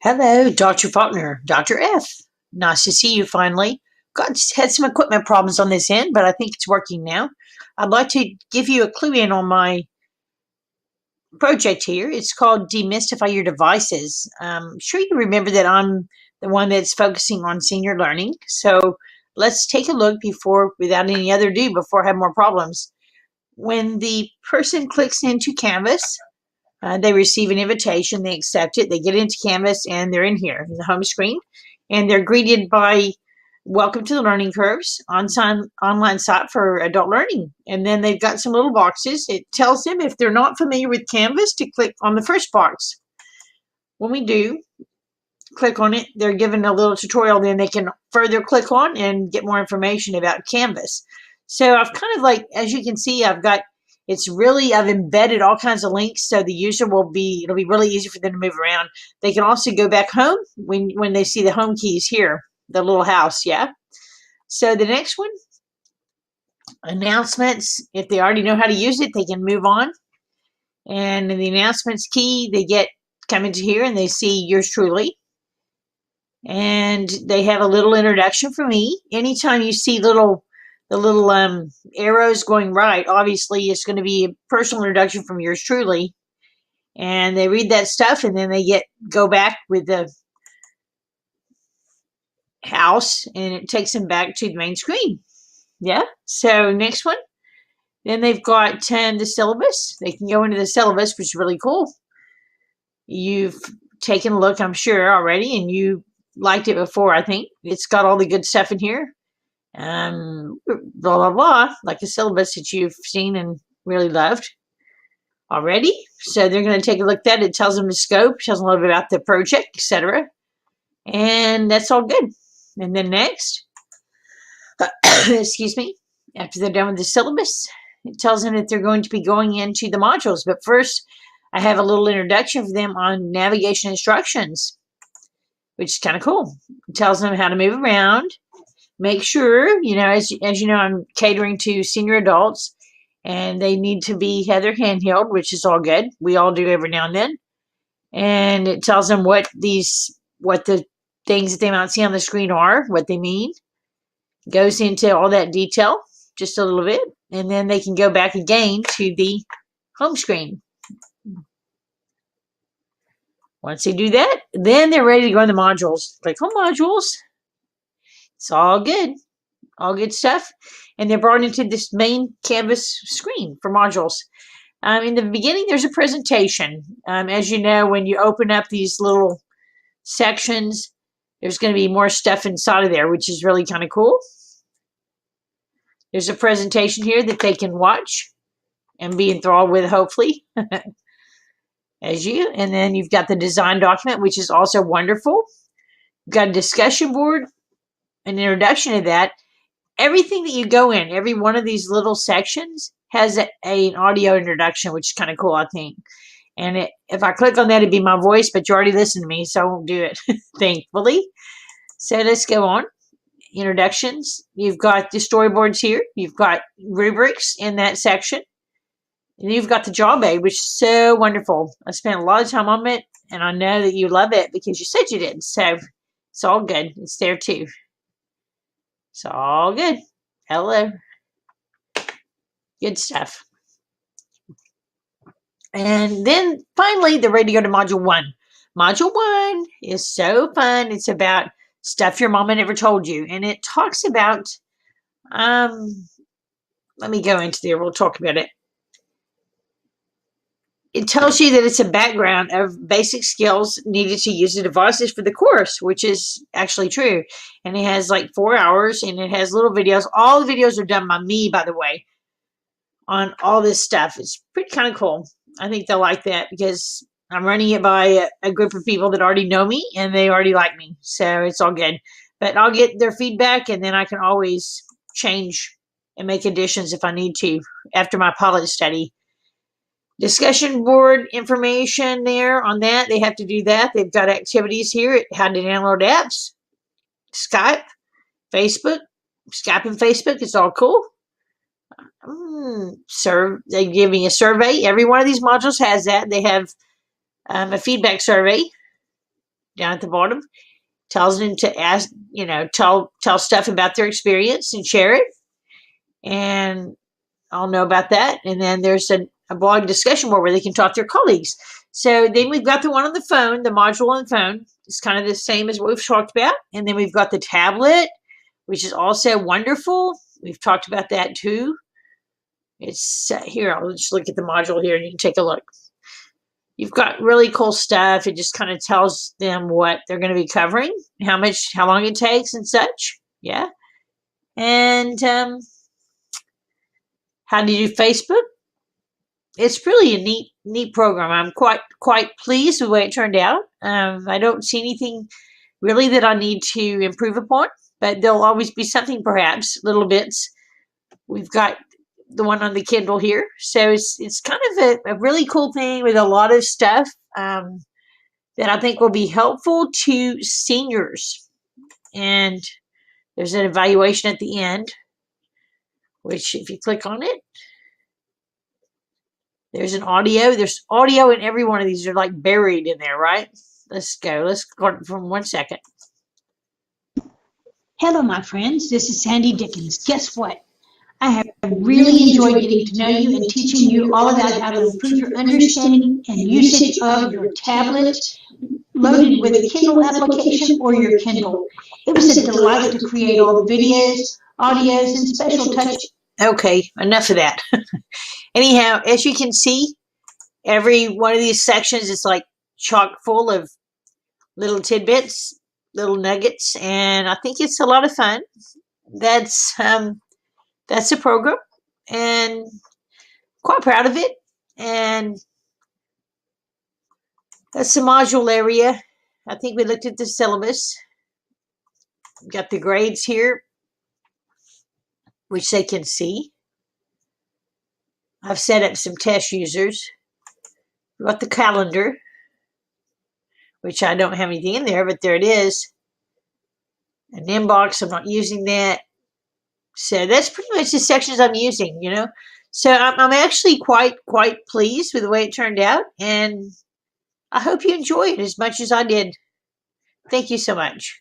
Hello, Dr. Faulkner, Dr. F. Nice to see you finally. Had some equipment problems on this end, but I think it's working now. I'd like to give you a clue in on my project here. It's called Demystify Your Devices. Sure you remember that I'm the one that's focusing on senior learning. So let's take a look without any other ado, before I have more problems. When the person clicks into Canvas, they receive an invitation, they accept it, they get into Canvas, and they're in here, in the home screen, and they're greeted by welcome to the Learning Curves, online site for adult learning. And then they've got some little boxes. It tells them, if they're not familiar with Canvas, to click on the first box. When we do click on it, they're given a little tutorial, then they can further click on and get more information about Canvas. So I've kind of, like, as you can see, I've embedded all kinds of links, so the user it'll be really easy for them to move around. They can also go back home when they see the home keys here, the little house, yeah? So the next one, announcements. If they already know how to use it, they can move on. And in the announcements key, they come into here and they see yours truly. And they have a little introduction for me. Anytime you see the little arrows going right, obviously it's going to be a personal introduction from yours truly. And they read that stuff, and then they go back with the house, and it takes them back to the main screen. Yeah. So next one. Then they've got the syllabus. They can go into the syllabus, which is really cool. You've taken a look, I'm sure, already, and you liked it before, I think. It's got all the good stuff in here. Blah, blah, blah, like the syllabus that you've seen and really loved already. So they're going to take a look at that. It tells them the scope, tells them a little bit about the project, etc. And that's all good. And then next, excuse me, after they're done with the syllabus, it tells them that they're going to be going into the modules. But first, I have a little introduction for them on navigation instructions, which is kind of cool. It tells them how to move around. Make sure, as you know, I'm catering to senior adults, and they need to have their hand held, which is all good. We all do every now and then. And it tells them what the things that they might see on the screen are, what they mean. Goes into all that detail just a little bit, and then they can go back again to the home screen. Once they do that, then they're ready to go in the modules. Click on modules. It's all good stuff. And they're brought into this main Canvas screen for modules. In the beginning, there's a presentation. As you know, when you open up these little sections, there's going to be more stuff inside of there, which is really kind of cool. There's a presentation here that they can watch and be enthralled with, hopefully, and then you've got the design document, which is also wonderful. You've got a discussion board, an introduction to that. Everything that you go in, every one of these little sections has an audio introduction, which is kind of cool, I think. And if I click on that, it'd be my voice, but you already listened to me, so I won't do it, thankfully. So let's go on. Introductions. You've got the storyboards here. You've got rubrics in that section. And you've got the job aid, which is so wonderful. I spent a lot of time on it, and I know that you love it because you said you did. So it's all good. It's there too. It's all good. Hello. Good stuff. And then finally, they're ready to go to Module 1. Module 1 is so fun. It's about stuff your mama never told you. And it talks about, let me go into there. We'll talk about it. It tells you that it's a background of basic skills needed to use the devices for the course, which is actually true. And it has like 4 hours, and it has little videos. All the videos are done by me, by the way, on all this stuff. It's pretty kind of cool. I think they'll like that because I'm running it by a group of people that already know me, and they already like me. So it's all good. But I'll get their feedback, and then I can always change and make additions if I need to after my pilot study. Discussion board information there on that. They have to do that. They've got activities here, how to download apps, Skype, Facebook, Skype and Facebook. It's all cool. They're giving a survey. Every one of these modules has that. They have a feedback survey. down at the bottom. Tells them to ask, tell stuff about their experience and share it. And I'll know about that. And then there's a blog discussion board where they can talk to their colleagues. So then we've got the one on the phone, the module on the phone. It's kind of the same as what we've talked about. And then we've got the tablet, which is also wonderful. We've talked about that too. It's here. I'll just look at the module here and you can take a look. You've got really cool stuff. It just kind of tells them what they're going to be covering, how long it takes and such. Yeah. And how to do Facebook. It's really a neat program. I'm quite pleased with the way it turned out. I don't see anything really that I need to improve upon, but there'll always be something, perhaps, little bits. We've got the one on the Kindle here. So it's kind of a really cool thing with a lot of stuff that I think will be helpful to seniors. And there's an evaluation at the end, which if you click on it, there's an audio. There's audio in every one of these. They're like buried in there, right? Let's go. Let's go from 1 second. Hello, my friends. This is Sandy Dickens. Guess what? I have really enjoyed getting to know you and teaching you all about how to improve your understanding and usage of your tablet loaded with a Kindle application or your Kindle. It was a delight to create all the videos, audios, and special touch. Okay, enough of that. Anyhow, as you can see, every one of these sections is like chock full of little tidbits, little nuggets, and I think it's a lot of fun. That's the program, and quite proud of it. And that's the module area. I think we looked at the syllabus. We've got the grades here, which they can see. I've set up some test users. We've got the calendar, which I don't have anything in there, but there it is. An inbox, I'm not using that. So that's pretty much the sections I'm using, So I'm actually quite pleased with the way it turned out, and I hope you enjoy it as much as I did. Thank you so much.